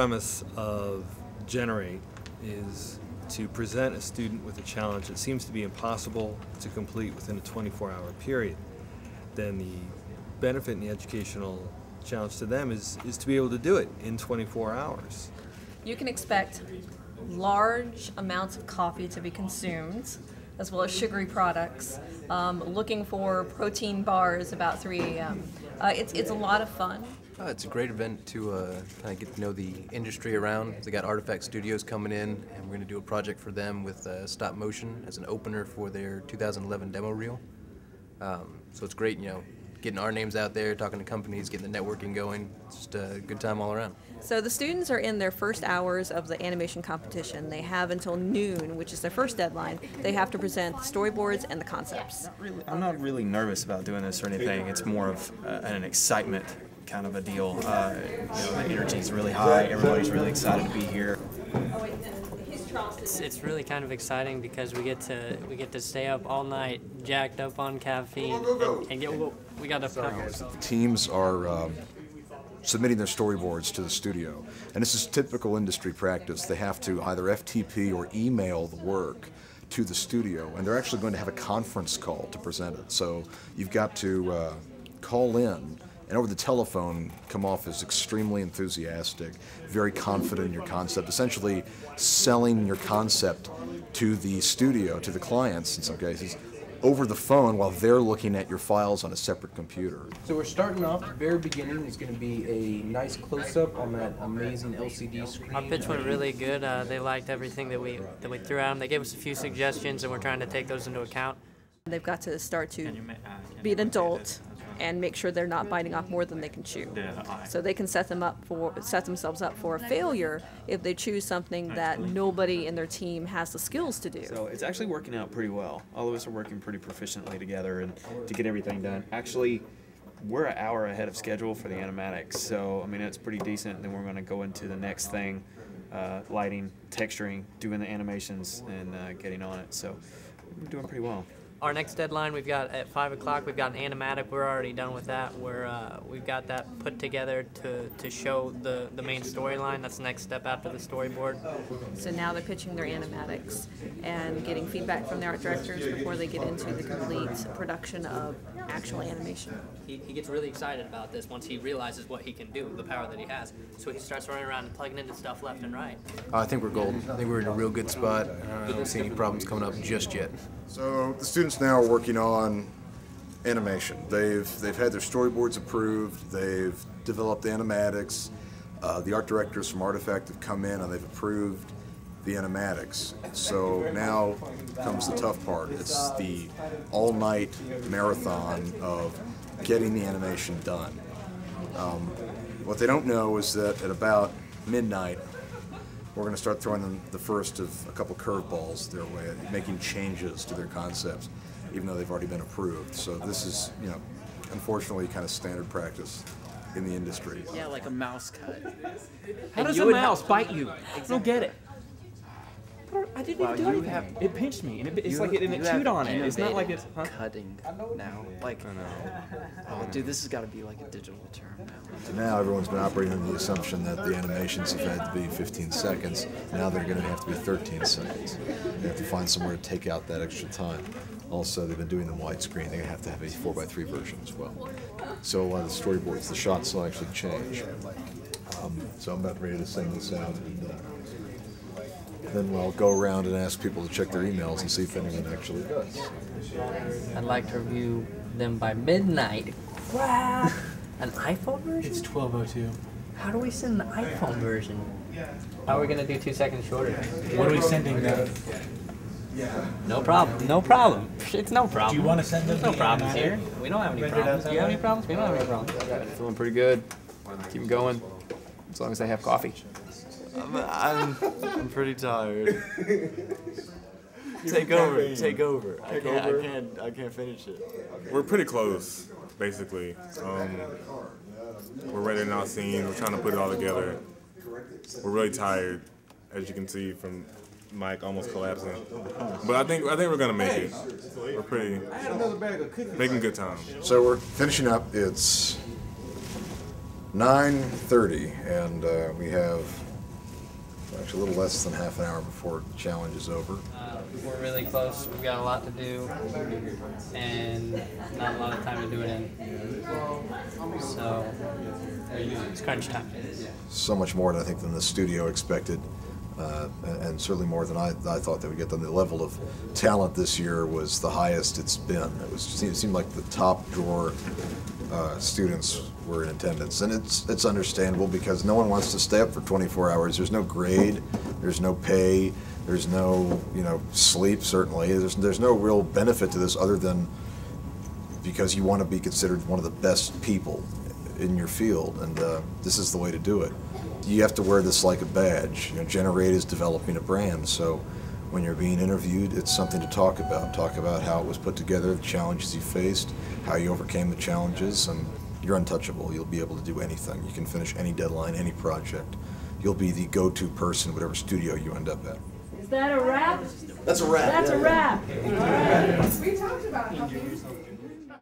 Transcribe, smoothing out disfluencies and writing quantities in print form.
premise of Generate is to present a student with a challenge that seems to be impossible to complete within a 24-hour period. Then the benefit in the educational challenge to them is to be able to do it in 24 hours. You can expect large amounts of coffee to be consumed, as well as sugary products, looking for protein bars about 3 a.m. It's a lot of fun. It's a great event to kind of get to know the industry around. They got Artifact Studios coming in, and we're going to do a project for them with stop motion as an opener for their 2011 demo reel. So it's great, you know, getting our names out there, talking to companies, getting the networking going. It's just a good time all around. So the students are in their first hours of the animation competition. They have until noon, which is their first deadline. They have to present the storyboards and the concepts. I'm not really nervous about doing this or anything. It's more of an excitement kind of a deal. You know, the energy is really high. Everybody's really excited to be here. It's really kind of exciting because we get to stay up all night, jacked up on caffeine, and we got a Teams are submitting their storyboards to the studio, and this is typical industry practice. They have to either FTP or email the work to the studio, and they're actually going to have a conference call to present it. So you've got to call in, and over the telephone come off as extremely enthusiastic, very confident in your concept, essentially selling your concept to the studio, to the clients in some cases, over the phone while they're looking at your files on a separate computer. So we're starting off, the very beginning is going to be a nice close-up on that amazing LCD screen. Our pitch went really good. They liked everything that we threw at them. They gave us a few suggestions, and we're trying to take those into account. They've got to start to be an adult and make sure they're not biting off more than they can chew. So they can set themselves up for a failure if they choose something that nobody in their team has the skills to do. So it's actually working out pretty well. All of us are working pretty proficiently together and to get everything done. Actually, we're an hour ahead of schedule for the animatics, so I mean it's pretty decent. Then we're going to go into the next thing, lighting, texturing, doing the animations, and getting on it. So we're doing pretty well. Our next deadline we've got at 5 o'clock. We've got an animatic. We're already done with that. We've got that put together to show the main storyline. That's the next step after the storyboard. So now they're pitching their animatics and getting feedback from their art directors before they get into the complete production of actual animation. He gets really excited about this once he realizes what he can do, the power that he has. So he starts running around and plugging into stuff left and right. I think we're golden. I think we're in a real good spot. I don't see any problems coming up just yet. So the students now are working on animation. They've had their storyboards approved. They've developed the animatics. The art directors from Artifact have come in and they've approved the animatics. So now comes the tough part. It's the all-night marathon of getting the animation done. What they don't know is that at about midnight, we're going to start throwing them the first of a couple curveballs their way, making changes to their concepts, even though they've already been approved. So this is, you know, unfortunately kind of standard practice in the industry. Yeah, like a mouse cut. How does a mouse bite you? I don't get it. I didn't even do anything. It pinched me, and it's like it chewed on it. It's not like it's cutting now. Like, oh, dude, this has got to be like a digital term now. So now everyone's been operating on the assumption that the animations have had to be 15 seconds. Now they're going to have to be 13 seconds. They have to find somewhere to take out that extra time. Also, they've been doing them widescreen. They're going to have to have a 4:3 version as well. So a lot of the storyboards, the shots will actually change. So I'm about ready to send this out. And, then we'll go around and ask people to check their emails and see if anyone actually does. I'd like to review them by midnight. Wow. An iPhone version? It's 12:02. How do we send the iPhone version? How are we going to do 2 seconds shorter? What are we sending them? No problem. No problem. It's no problem. Do you want to send them? There's no problems here. We don't have any problems. Do you have any problems? We don't have any problems. Feeling pretty good. Keep them going, as long as they have coffee. I'm pretty tired. Take over. I can't finish it. We're pretty close, basically. We're writing out scenes. We're trying to put it all together. We're really tired, as you can see from Mike almost collapsing. But I think we're gonna make it. We're pretty making good time. So we're finishing up. It's 9:30, and we have actually a little less than half an hour before the challenge is over. We're really close. We've got a lot to do, and not a lot of time to do it in. So it's crunch time. So much more, I think, than the studio expected, and certainly more than I thought they would get. The level of talent this year was the highest it's been. It seemed like the top drawer students were in attendance, and it's understandable because no one wants to stay up for 24 hours. There's no grade, there's no pay, there's no sleep. Certainly, there's no real benefit to this other than because you want to be considered one of the best people in your field, and this is the way to do it. You have to wear this like a badge. Generate is developing a brand, so when you're being interviewed, it's something to talk about. Talk about how it was put together, the challenges you faced, how you overcame the challenges, and you're untouchable. You'll be able to do anything. You can finish any deadline, any project. You'll be the go-to person, whatever studio you end up at. Is that a wrap? That's a wrap. That's a wrap. All right. We talked about how